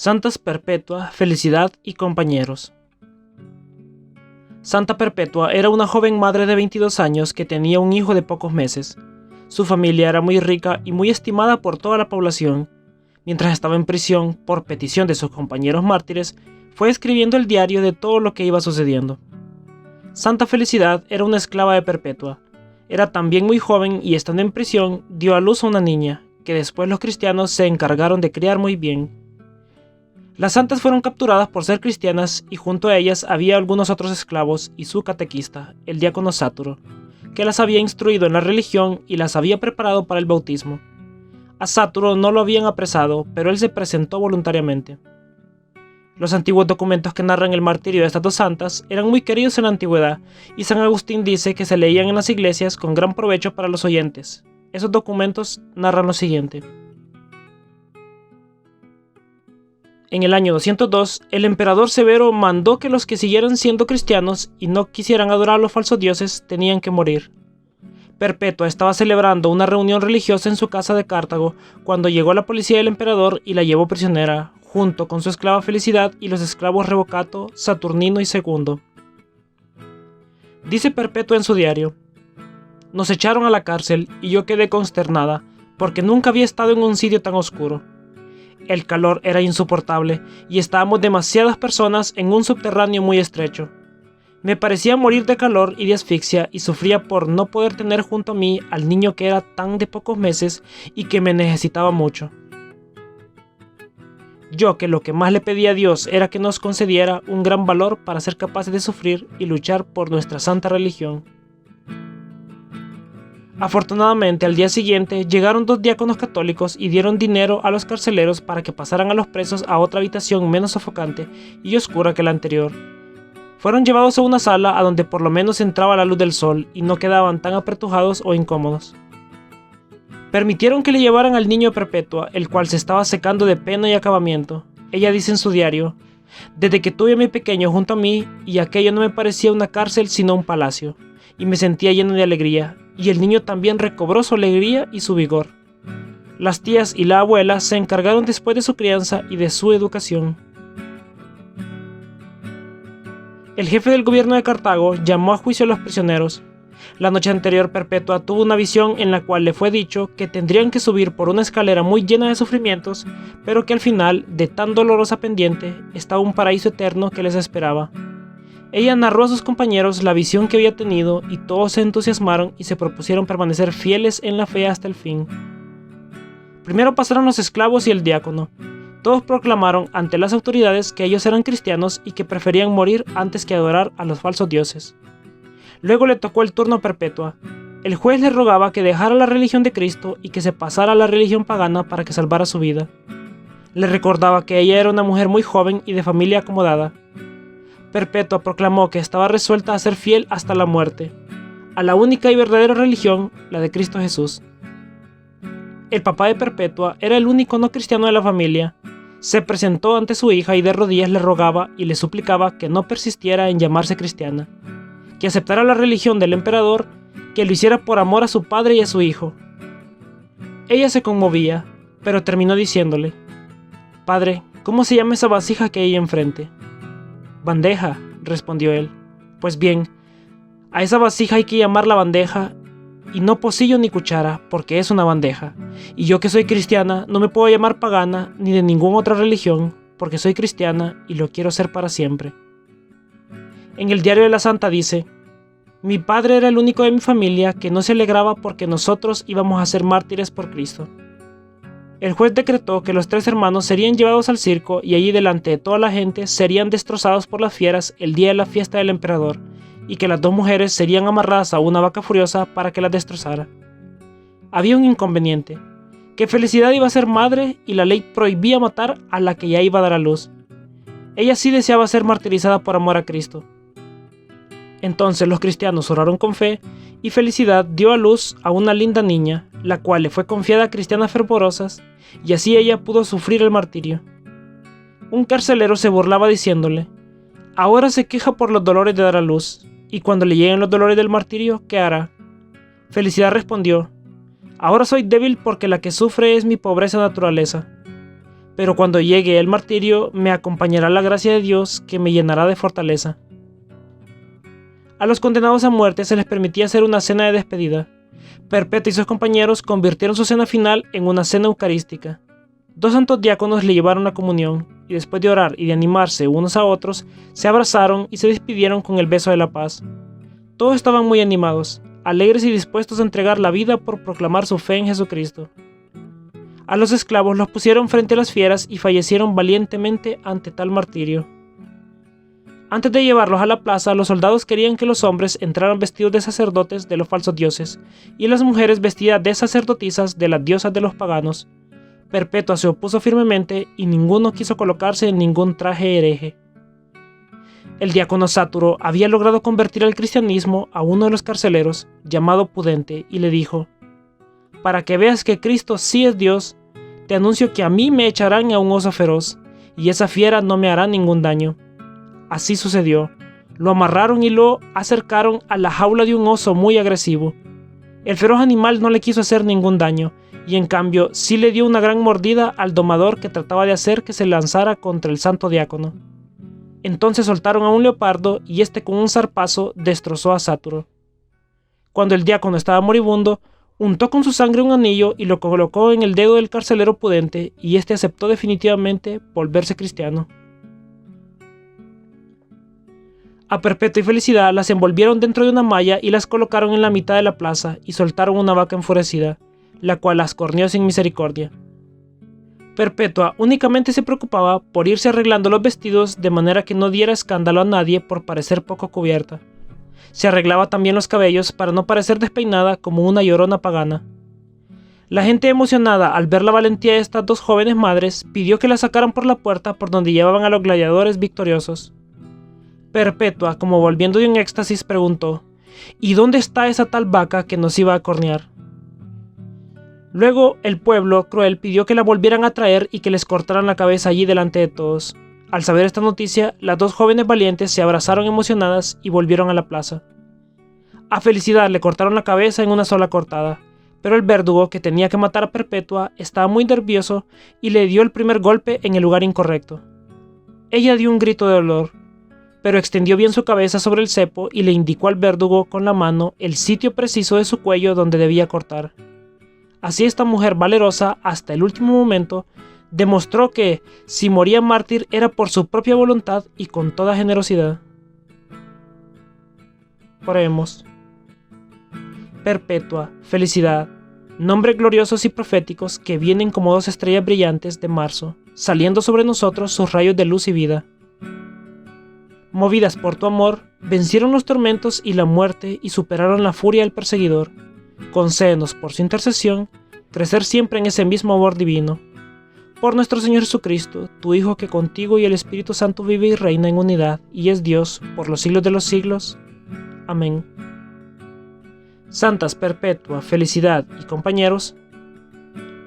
Santas Perpetua, Felicidad y compañeros. Santa Perpetua era una joven madre de 22 años que tenía un hijo de pocos meses. Su familia era muy rica y muy estimada por toda la población. Mientras estaba en prisión, por petición de sus compañeros mártires, fue escribiendo el diario de todo lo que iba sucediendo. Santa Felicidad era una esclava de Perpetua. Era también muy joven y estando en prisión, dio a luz a una niña, que después los cristianos se encargaron de criar muy bien. Las santas fueron capturadas por ser cristianas y junto a ellas había algunos otros esclavos y su catequista, el diácono Sáturo, que las había instruido en la religión y las había preparado para el bautismo. A Sáturo no lo habían apresado, pero él se presentó voluntariamente. Los antiguos documentos que narran el martirio de estas dos santas eran muy queridos en la antigüedad, y San Agustín dice que se leían en las iglesias con gran provecho para los oyentes. Esos documentos narran lo siguiente. En el año 202, el emperador Severo mandó que los que siguieran siendo cristianos y no quisieran adorar a los falsos dioses tenían que morir. Perpetua estaba celebrando una reunión religiosa en su casa de Cartago cuando llegó la policía del emperador y la llevó prisionera, junto con su esclava Felicidad y los esclavos Revocato, Saturnino y Segundo. Dice Perpetua en su diario: "Nos echaron a la cárcel y yo quedé consternada, porque nunca había estado en un sitio tan oscuro. El calor era insoportable y estábamos demasiadas personas en un subterráneo muy estrecho. Me parecía morir de calor y de asfixia y sufría por no poder tener junto a mí al niño que era tan de pocos meses y que me necesitaba mucho. Yo, que lo que más le pedía a Dios era que nos concediera un gran valor para ser capaces de sufrir y luchar por nuestra santa religión". Afortunadamente, al día siguiente llegaron dos diáconos católicos y dieron dinero a los carceleros para que pasaran a los presos a otra habitación menos sofocante y oscura que la anterior. Fueron llevados a una sala a donde por lo menos entraba la luz del sol y no quedaban tan apretujados o incómodos. Permitieron que le llevaran al niño a Perpetua, el cual se estaba secando de pena y acabamiento. Ella dice en su diario: "Desde que tuve a mi pequeño junto a mí, y aquello no me parecía una cárcel sino un palacio, y me sentía lleno de alegría, y el niño también recobró su alegría y su vigor. Las tías y la abuela se encargaron después de su crianza y de su educación". El jefe del gobierno de Cartago llamó a juicio a los prisioneros. La noche anterior Perpetua tuvo una visión en la cual le fue dicho que tendrían que subir por una escalera muy llena de sufrimientos, pero que al final de tan dolorosa pendiente estaba un paraíso eterno que les esperaba. Ella narró a sus compañeros la visión que había tenido y todos se entusiasmaron y se propusieron permanecer fieles en la fe hasta el fin. Primero pasaron los esclavos y el diácono. Todos proclamaron ante las autoridades que ellos eran cristianos y que preferían morir antes que adorar a los falsos dioses. Luego le tocó el turno a Perpetua. El juez le rogaba que dejara la religión de Cristo y que se pasara a la religión pagana para que salvara su vida. Le recordaba que ella era una mujer muy joven y de familia acomodada. Perpetua proclamó que estaba resuelta a ser fiel hasta la muerte, a la única y verdadera religión, la de Cristo Jesús. El papá de Perpetua era el único no cristiano de la familia. Se presentó ante su hija y de rodillas le rogaba y le suplicaba que no persistiera en llamarse cristiana, que aceptara la religión del emperador, que lo hiciera por amor a su padre y a su hijo. Ella se conmovía, pero terminó diciéndole: "Padre, ¿cómo se llama esa vasija que hay ahí enfrente?". "Bandeja", respondió él. "Pues bien, a esa vasija hay que llamarla bandeja, y no pocillo ni cuchara, porque es una bandeja. Y yo que soy cristiana, no me puedo llamar pagana ni de ninguna otra religión, porque soy cristiana y lo quiero ser para siempre". En el diario de la santa dice: "Mi padre era el único de mi familia que no se alegraba porque nosotros íbamos a ser mártires por Cristo". El juez decretó que los tres hermanos serían llevados al circo y allí delante de toda la gente serían destrozados por las fieras el día de la fiesta del emperador, y que las dos mujeres serían amarradas a una vaca furiosa para que las destrozara. Había un inconveniente, que Felicidad iba a ser madre y la ley prohibía matar a la que ya iba a dar a luz. Ella sí deseaba ser martirizada por amor a Cristo. Entonces los cristianos oraron con fe y Felicidad dio a luz a una linda niña, la cual le fue confiada a cristianas fervorosas, y así ella pudo sufrir el martirio. Un carcelero se burlaba diciéndole: "Ahora se queja por los dolores de dar a luz, y cuando le lleguen los dolores del martirio, ¿qué hará?". Felicidad respondió: "Ahora soy débil porque la que sufre es mi pobreza naturaleza". pero cuando llegue el martirio me acompañará la gracia de Dios que me llenará de fortaleza. A los condenados a muerte se les permitía hacer una cena de despedida. Perpetua y sus compañeros convirtieron su cena final en una cena eucarística. 2 santos diáconos le llevaron la comunión, y después de orar y de animarse unos a otros, se abrazaron y se despidieron con el beso de la paz. Todos estaban muy animados, alegres y dispuestos a entregar la vida por proclamar su fe en Jesucristo. A los esclavos los pusieron frente a las fieras y fallecieron valientemente ante tal martirio. Antes de llevarlos a la plaza, los soldados querían que los hombres entraran vestidos de sacerdotes de los falsos dioses, y las mujeres vestidas de sacerdotisas de las diosas de los paganos. Perpetua se opuso firmemente y ninguno quiso colocarse en ningún traje hereje. El diácono Sáturo había logrado convertir al cristianismo a uno de los carceleros, llamado Pudente, y le dijo: «Para que veas que Cristo sí es Dios, te anuncio que a mí me echarán a un oso feroz, y esa fiera no me hará ningún daño». Así sucedió. Lo amarraron y lo acercaron a la jaula de un oso muy agresivo. El feroz animal no le quiso hacer ningún daño, y en cambio sí le dio una gran mordida al domador que trataba de hacer que se lanzara contra el santo diácono. Entonces soltaron a un leopardo y este con un zarpazo destrozó a Sáturo. Cuando el diácono estaba moribundo, untó con su sangre un anillo y lo colocó en el dedo del carcelero Pudente, y este aceptó definitivamente volverse cristiano. A Perpetua y Felicidad las envolvieron dentro de una malla y las colocaron en la mitad de la plaza y soltaron una vaca enfurecida, la cual las corneó sin misericordia. Perpetua únicamente se preocupaba por irse arreglando los vestidos de manera que no diera escándalo a nadie por parecer poco cubierta. Se arreglaba también los cabellos para no parecer despeinada como una llorona pagana. La gente emocionada al ver la valentía de estas 2 jóvenes madres pidió que la sacaran por la puerta por donde llevaban a los gladiadores victoriosos. Perpetua, como volviendo de un éxtasis, preguntó: «¿Y dónde está esa tal vaca que nos iba a cornear?». Luego el pueblo cruel pidió que la volvieran a traer y que les cortaran la cabeza allí delante de todos. Al saber esta noticia, las 2 jóvenes valientes se abrazaron emocionadas y volvieron a la plaza. A Felicidad le cortaron la cabeza en una sola cortada, pero el verdugo que tenía que matar a Perpetua estaba muy nervioso y le dio el primer golpe en el lugar incorrecto. Ella dio un grito de dolor, pero extendió bien su cabeza sobre el cepo y le indicó al verdugo con la mano el sitio preciso de su cuello donde debía cortar. Así esta mujer valerosa, hasta el último momento, demostró que, si moría mártir, era por su propia voluntad y con toda generosidad. Oremos. Perpetua, Felicidad, nombres gloriosos y proféticos que vienen como 2 estrellas brillantes de marzo, saliendo sobre nosotros sus rayos de luz y vida. Movidas por tu amor, vencieron los tormentos y la muerte y superaron la furia del perseguidor. Concédenos por su intercesión crecer siempre en ese mismo amor divino. Por nuestro Señor Jesucristo, tu Hijo, que contigo y el Espíritu Santo vive y reina en unidad y es Dios por los siglos de los siglos. Amén. Santas Perpetua, Felicidad y compañeros,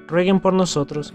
rueguen por nosotros.